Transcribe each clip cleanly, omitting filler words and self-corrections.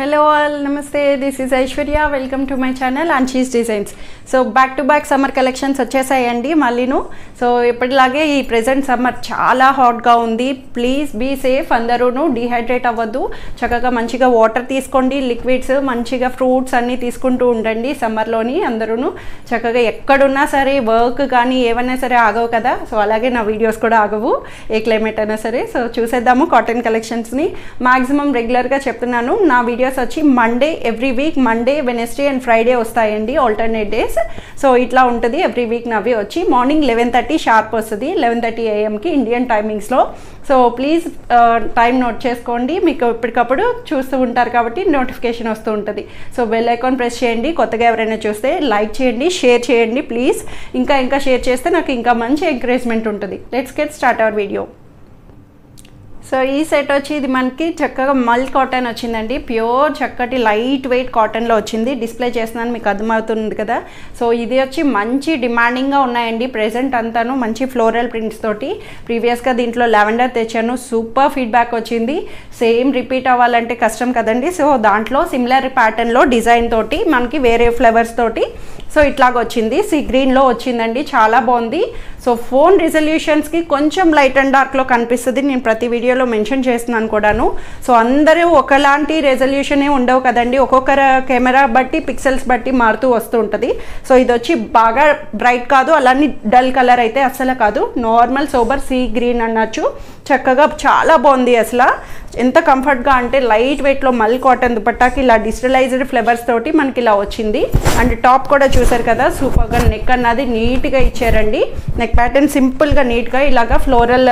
Hello all, namaste. This is Aishwarya. Welcome to my channel Anchi's Designs. So back to back summer collections వచ్చేసాయండి మళ్ళీను. So ఎప్పటిలాగే ఈ present summer చాలా హాట్గా ఉంది. ప్లీజ్ బీ సేఫ్, అందరూను డిహైడ్రేట్ అవ్వద్దు. చక్కగా మంచిగా వాటర్ తీసుకోండి, లిక్విడ్స్ మంచిగా ఫ్రూట్స్ అన్నీ తీసుకుంటూ ఉండండి. సమ్మర్లోని అందరూను చక్కగా ఎక్కడున్నా సరే వర్క్ కానీ ఏవైనా సరే ఆగవు కదా. సో అలాగే నా వీడియోస్ కూడా ఆగవు ఏ క్లైమేట్ అయినా సరే. సో చూసేద్దాము కాటన్ కలెక్షన్స్ని. మ్యాక్సిమం రెగ్యులర్గా చెప్తున్నాను, నా వీడియోస్ వచ్చి Monday every week Monday, Wednesday and Friday వస్తాయండి, ఆల్టర్నేట్ డేస్. సో ఇట్లా ఉంటుంది ఎవ్రీ వీక్. నవి వచ్చి మార్నింగ్ 11:30 షార్ప్ వస్తుంది, 11:30 AM ఇండియన్ టైమింగ్స్లో. సో ప్లీజ్ టైం నోట్ చేసుకోండి, మీకు ఎప్పటికప్పుడు చూస్తూ ఉంటారు కాబట్టి నోటిఫికేషన్ వస్తూ ఉంటుంది. సో బెల్ ఐకాన్ ప్రెస్ చేయండి. కొత్తగా ఎవరైనా చూస్తే లైక్ చేయండి, షేర్ చేయండి ప్లీజ్. ఇంకా షేర్ చేస్తే నాకు ఇంకా మంచి ఎంకరేజ్మెంట్ ఉంటుంది. Let's get start our video. So ఈ సెట్ వచ్చి ఇది మనకి చక్కగా మల్ కాటన్ వచ్చిందండి, ప్యూర్ చక్కటి లైట్ వెయిట్ కాటన్లో వచ్చింది. డిస్ప్లే చేస్తున్నాను, మీకు అర్థమవుతుంది కదా. సో ఇది వచ్చి మంచి డిమాండింగ్గా ఉన్నాయండి ప్రెజెంట్ అంతాను, మంచి ఫ్లోరల్ ప్రింట్స్ తోటి. ప్రీవియస్గా దీంట్లో లావెండర్ తెచ్చాను, సూపర్ ఫీడ్బ్యాక్ వచ్చింది. సేమ్ రిపీట్ అవ్వాలంటే కష్టం కదండి. సో దాంట్లో సిమిలర్ ప్యాటర్న్లో డిజైన్ తోటి మనకి వేరే ఫ్లవర్స్ తోటి సో ఇట్లాగ వచ్చింది. సీ గ్రీన్లో వచ్చిందండి, చాలా బాగుంది. సో ఫోన్ రిజల్యూషన్స్కి కొంచెం లైట్ అండ్ డార్క్లో కనిపిస్తుంది, నేను ప్రతి వీడియోలో మెన్షన్ చేస్తున్నాను కూడాను. సో అందరూ ఒకలాంటి రెజల్యూషనే ఉండవు కదండి, ఒక్కొక్కరు కెమెరా బట్టి పిక్సెల్స్ బట్టి మారుతూ వస్తూ ఉంటుంది. సో ఇది వచ్చి బాగా బ్రైట్ కాదు, అలానే డల్ కలర్ అయితే అస్సలు కాదు, నార్మల్ సోబర్ సీ గ్రీన్ అనొచ్చు. చక్కగా చాలా బాగుంది అసలు. ఎంత కంఫర్ట్గా అంటే లైట్ వెయిట్లో మల్ కాటన్ దుపట్టాకి ఇలా డిజిటలైజ్డ్ ఫ్లవర్స్ తోటి మనకి ఇలా వచ్చింది. అండ్ టాప్ కూడా చూసారు కదా, సూపర్గా నెక్ అన్నది నీట్గా ఇచ్చారండి. నెక్ ప్యాటర్న్ సింపుల్గా నీట్గా ఇలాగా ఫ్లోరల్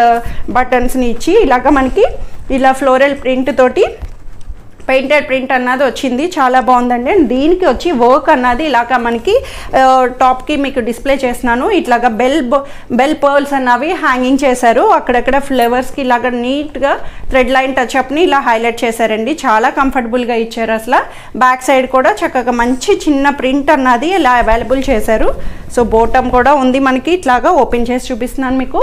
బటన్స్ని ఇచ్చి ఇలాగా మనకి ఇలా ఫ్లోరల్ ప్రింట్ తోటి పెయింటెడ్ ప్రింట్ అన్నది వచ్చింది, చాలా బాగుందండి. అండ్ దీనికి వచ్చి వర్క్ అన్నది ఇలాగా మనకి టాప్కి మీకు డిస్ప్లే చేస్తున్నాను. ఇట్లాగా బెల్ పర్ల్స్ అన్నవి హ్యాంగింగ్ చేశారు, అక్కడక్కడ ఫ్లవర్స్కి ఇలాగా నీట్గా థ్రెడ్ లైన్ టచ్అప్ని ఇలా హైలైట్ చేశారండి, చాలా కంఫర్టబుల్గా ఇచ్చారు అసలు. బ్యాక్ సైడ్ కూడా చక్కగా మంచి చిన్న ప్రింట్ అన్నది ఇలా అవైలబుల్ చేశారు. సో బోటమ్ కూడా ఉంది మనకి, ఇట్లాగా ఓపెన్ చేసి చూపిస్తున్నాను మీకు.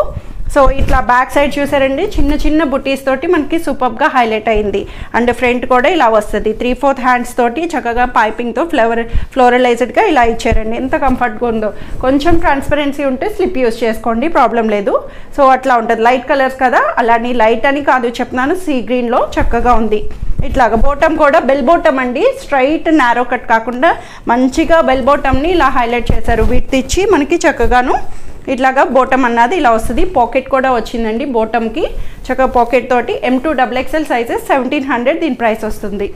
సో ఇట్లా బ్యాక్ సైడ్ చూసారండి, చిన్న చిన్న బుటీస్ తోటి మనకి సూపర్గా హైలైట్ అయింది. అండ్ ఫ్రంట్ కూడా ఇలా వస్తుంది, 3/4 హ్యాండ్స్ తోటి చక్కగా పైపింగ్తో ఫ్లోరలైజ్డ్గా ఇలా ఇచ్చారండి. ఎంత కంఫర్ట్గా ఉందో. కొంచెం ట్రాన్స్పరెన్సీ ఉంటే స్లిప్ యూస్ చేసుకోండి, ప్రాబ్లం లేదు. సో అట్లా ఉంటుంది, లైట్ కలర్స్ కదా, అలాని లైట్ అని కాదు చెప్తున్నాను, సీ గ్రీన్లో చక్కగా ఉంది. ఇట్లాగా బోటమ్ కూడా బెల్ బోటమ్ అండి, స్ట్రైట్ నారో కట్ కాకుండా మంచిగా బెల్ బోటమ్ని ఇలా హైలైట్ చేశారు, విడ్త్ ఇచ్చి మనకి చక్కగాను ఇట్లాగా బోటమ్ అన్నది ఇలా వస్తుంది. పాకెట్ కూడా వచ్చిందండి బోటమ్కి, చక్కగా పాకెట్ తోటి. M2 XXL సైజెస్ 1700 దీని ప్రైస్ వస్తుంది.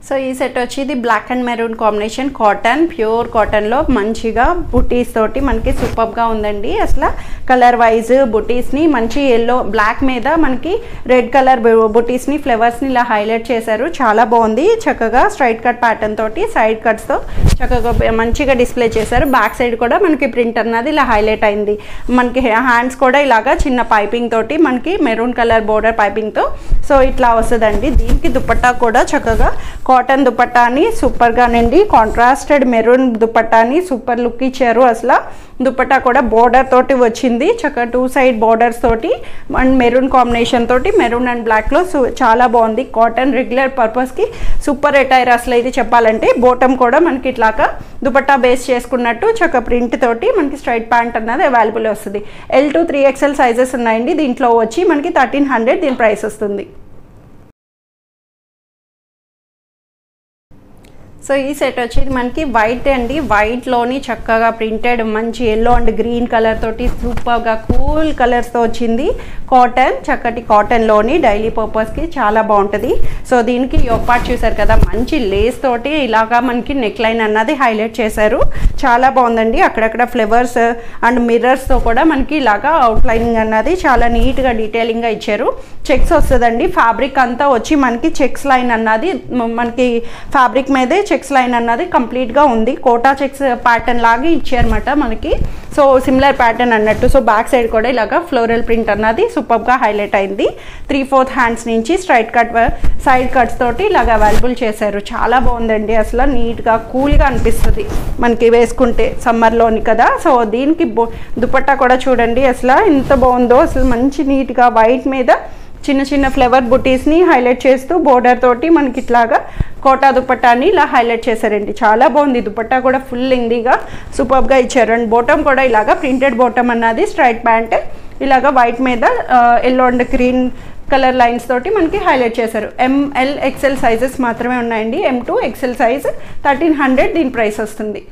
సో ఈ సెట్ వచ్చి ఇది black and maroon combination cotton, pure కాటన్లో మంచిగా బుటీస్ తోటి మనకి సూపర్గా ఉందండి. అసలు కలర్ వైజ్ బుటీస్ని మంచి ఎల్లో బ్లాక్ మీద మనకి రెడ్ కలర్ బుటీస్ని ఫ్లవర్స్ని ఇలా హైలైట్ చేశారు, చాలా బాగుంది. చక్కగా స్ట్రైట్ కట్ ప్యాటర్న్ తోటి సైడ్ కట్స్తో చక్కగా మంచిగా డిస్ప్లే చేశారు. బ్యాక్ సైడ్ కూడా మనకి ప్రింట్ అన్నది ఇలా హైలైట్ అయింది. మనకి హ్యాండ్స్ కూడా ఇలాగా చిన్న పైపింగ్ తోటి మనకి మెరూన్ కలర్ బోర్డర్ పైపింగ్తో సో ఇట్లా వస్తుందండి. దీనికి దుపట్టా కూడా చక్కగా కాటన్ దుపట్టాని సూపర్గానండి, కాంట్రాస్టెడ్ మెరూన్ దుపట్టాని సూపర్ లుక్ ఇచ్చారు అసలు. దుపట్టా కూడా బోర్డర్ తోటి వచ్చింది, చక్కగా 2 సైడ్ బోర్డర్స్ తోటి అండ్ మెరూన్ కాంబినేషన్ తోటి, మెరూన్ అండ్ బ్లాక్లో చాలా బాగుంది. కాటన్ రెగ్యులర్ పర్పస్కి సూపర్ అటైర్ అసలు ఇది చెప్పాలంటే. బోటమ్ కూడా మనకి ఇట్లాగా దుపట్టా బేస్ చేసుకున్నట్టు చక్కగా ప్రింట్ తోటి మనకి స్ట్రైట్ ప్యాంట్ అన్నది అవైలబుల్ వస్తుంది. L2 3XL సైజెస్ ఉన్నాయండి, దీంట్లో వచ్చి మనకి 1300 దీని ప్రైస్ వస్తుంది. సో ఈ సెట్ వచ్చేది మనకి వైట్ అండి, వైట్లోని చక్కగా ప్రింటెడ్ మంచి ఎల్లో అండ్ గ్రీన్ కలర్ తోటి సూపర్గా కూల్ కలర్స్తో వచ్చింది. కాటన్, చక్కటి కాటన్లోని డైలీ పర్పస్కి చాలా బాగుంటుంది. సో దీనికి యోక్ పార్ట్ చూసారు కదా, మంచి లేస్ తోటి ఇలాగా మనకి నెక్ లైన్ అన్నది హైలైట్ చేశారు, చాలా బాగుందండి. అక్కడక్కడ ఫ్లవర్స్ అండ్ మిర్రర్స్తో కూడా మనకి ఇలాగా అవుట్లైనింగ్ అన్నది చాలా నీట్గా డీటెయిలింగ్గా ఇచ్చారు. చెక్స్ వస్తుందండి, ఫ్యాబ్రిక్ అంతా వచ్చి మనకి చెక్స్ లైన్ అన్నది మనకి ఫ్యాబ్రిక్ మీదే చెక్స్ లైన్ అన్నది కంప్లీట్గా ఉంది, కోటా చెక్స్ ప్యాటర్న్ లాగా ఇచ్చారన్నమాట మనకి. సో సిమిలర్ ప్యాటర్న్ అన్నట్టు. సో బ్యాక్ సైడ్ కూడా ఇలాగా ఫ్లోరల్ ప్రింట్ అన్నది సూపర్గా హైలైట్ అయింది. 3/4 హ్యాండ్స్ నుంచి స్ట్రైట్ కట్ సైడ్ కట్స్ తోటి ఇలాగ అవైలబుల్ చేశారు, చాలా బాగుందండి అసలు. నీట్గా కూల్గా అనిపిస్తుంది మనకి వేసుకుంటే సమ్మర్లోని కదా. సో దీనికి దుపట్టా కూడా చూడండి అసలు ఎంత బాగుందో అసలు, మంచి నీట్గా వైట్ మీద చిన్న చిన్న ఫ్లవర్ బుటీస్ని హైలైట్ చేస్తూ బోర్డర్ తోటి మనకి ఇట్లాగా కోటా దుపట్టాని ఇలా హైలైట్ చేశారండి. చాలా బాగుంది. దుపట్టా కూడా ఫుల్ లెంగ్దీగా సూపర్గా ఇచ్చారు. అండ్ బాటమ్ కూడా ఇలాగా ప్రింటెడ్ బాటమ్ అన్నది, స్ట్రైట్ ప్యాంట్ ఇలాగా వైట్ మీద yellow and green colour lines తోటి మనకి హైలైట్ చేశారు. ఎంఎల్ ఎక్సెల్ సైజెస్ మాత్రమే ఉన్నాయండి. M2 XL సైజ్ 1300 దీని ప్రైస్ వస్తుంది.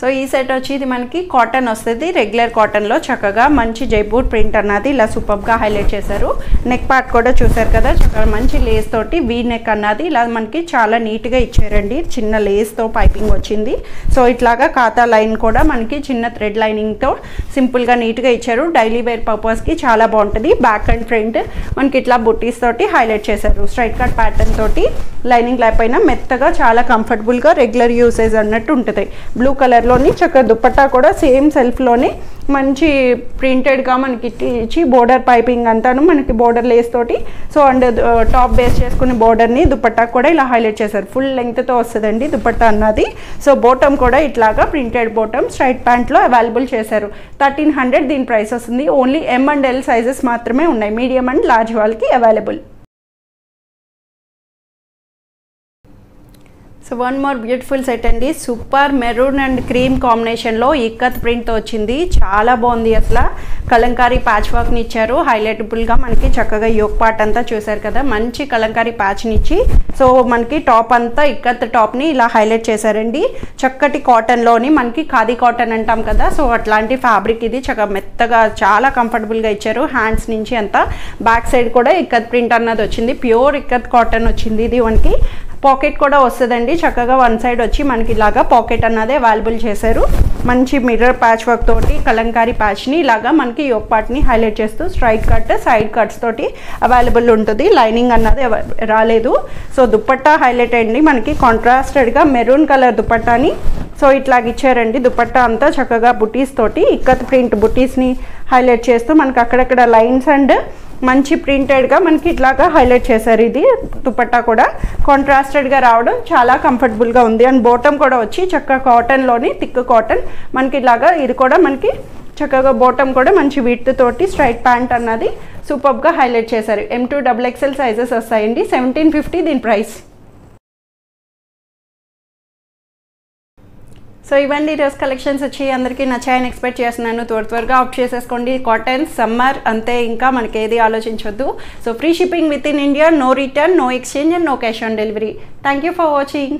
సో ఈ సెట్ వచ్చి ఇది మనకి కాటన్ వస్తుంది. రెగ్యులర్ కాటన్లో చక్కగా మంచి జైపూర్ ప్రింట్ అన్నది ఇలా సూపర్గా హైలైట్ చేశారు. నెక్ పార్ట్ కూడా చూసారు కదా, చక్కగా మంచి లేస్ తోటి వీ నెక్ అన్నది ఇలా మనకి చాలా నీట్గా ఇచ్చారండి. చిన్న లేస్తో పైపింగ్ వచ్చింది. సో ఇట్లాగా ఖాతా లైన్ కూడా మనకి చిన్న థ్రెడ్ లైనింగ్తో సింపుల్గా నీట్గా ఇచ్చారు. డైలీ వేర్ పర్పస్కి చాలా బాగుంటుంది. బ్యాక్ అండ్ ఫ్రంట్ మనకి ఇట్లా బుట్టీస్ తోటి హైలైట్ చేశారు. స్ట్రైట్ కట్ ప్యాటర్న్ తోటి లైనింగ్ లేపైన మెత్తగా చాలా కంఫర్టబుల్గా రెగ్యులర్ యూసేజ్ అన్నట్టు ఉంటుంది. బ్లూ కలర్ లోని చక్కగా దుపట్టా కూడా సేమ్ సెల్ఫ్లోనే మంచి ప్రింటెడ్గా మనకి ఇచ్చి బోర్డర్ పైపింగ్ అంతాను మనకి బోర్డర్ లేస్ తోటి సో అండ్ టాప్ బేస్ చేసుకునే బోర్డర్ని దుపట్టా కూడా ఇలా హైలైట్ చేశారు. ఫుల్ లెంగ్త్తో వస్తుందండి దుపట్టా అన్నది. సో బాటమ్ కూడా ఇట్లాగా ప్రింటెడ్ బాటమ్ స్ట్రైట్ ప్యాంట్లో అవైలబుల్ చేశారు. 1300 దీని ప్రైస్ వస్తుంది. Only M and L sizes మాత్రమే ఉన్నాయి. మీడియం అండ్ లార్జ్ వాళ్ళకి available. So one more beautiful set అండి. సూపర్ మెరూన్ అండ్ క్రీమ్ కాంబినేషన్లో ఇక్కత్ ప్రింట్తో వచ్చింది. చాలా బాగుంది. అసలు కలంకారీ ప్యాచ్ వర్క్ని ఇచ్చారు. హైలైటబుల్గా మనకి చక్కగా యోక్ పార్ట్ అంతా చూసారు కదా, మంచి కలంకారీ ప్యాచ్ని ఇచ్చి సో మనకి టాప్ అంతా ఇక్కత్ టాప్ని ఇలా హైలైట్ చేశారండి. చక్కటి కాటన్లోని మనకి ఖాదీ కాటన్ అంటాం కదా, సో అట్లాంటి ఫ్యాబ్రిక్ ఇది చక్కగా మెత్తగా చాలా కంఫర్టబుల్గా ఇచ్చారు. హ్యాండ్స్ నుంచి అంతా బ్యాక్ సైడ్ కూడా ఇక్కత్ ప్రింట్ అన్నది వచ్చింది. ప్యూర్ ఇక్కత్ కాటన్ వచ్చింది. ఇది మనకి పాకెట్ కూడా వస్తుందండి. చక్కగా వన్ సైడ్ వచ్చి మనకి ఇలాగా పాకెట్ అన్నది అవైలబుల్ చేశారు. మంచి మిర్రర్ ప్యాచ్ వర్క్ తోటి కలంకారీ ప్యాచ్ని ఇలాగా మనకి యోక్ పార్ట్ని హైలైట్ చేస్తూ స్ట్రైట్ కట్ సైడ్ కట్స్ తోటి అవైలబుల్ ఉంటుంది. లైనింగ్ అన్నది రాలేదు. సో దుపట్టా హైలైట్ అయ్యింది మనకి కాంట్రాస్టెడ్గా మెరూన్ కలర్ దుపట్టాని సో ఇట్లాగ ఇచ్చారండి. దుపట్టా అంతా చక్కగా బుటీస్ తోటి ఇక్కత్ ప్రింట్ బుటీస్ని హైలైట్ చేస్తూ మనకి అక్కడక్కడ లైన్స్ అండ్ మంచి ప్రింటెడ్గా మనకి ఇట్లాగా హైలైట్ చేశారు. ఇది దుపట్టా కూడా కాంట్రాస్టెడ్గా రావడం చాలా కంఫర్టబుల్గా ఉంది. అండ్ బాటమ్ కూడా వచ్చి చక్కగా కాటన్లోని థిక్ కాటన్ మనకి ఇలాగా ఇది కూడా మనకి చక్కగా బాటమ్ కూడా మంచి విడ్త్ తోటి స్ట్రైట్ ప్యాంట్ అన్నది సూపర్గా హైలైట్ చేశారు. M2 XXL సైజెస్ వస్తాయండి. 1750 దీని ప్రైస్. సో ఇవన్నీ ఈరోజు కలెక్షన్స్ వచ్చి అందరికీ నచ్చాయని ఎక్స్పెక్ట్ చేస్తున్నాను. త్వరగా ఆప్ట్ చేసేసుకోండి. కాటన్ సమ్మర్ అంతే, ఇంకా మనకి ఏది ఆలోచించవద్దు. So free shipping within India, no return, no exchange and no cash on delivery. Thank you for watching.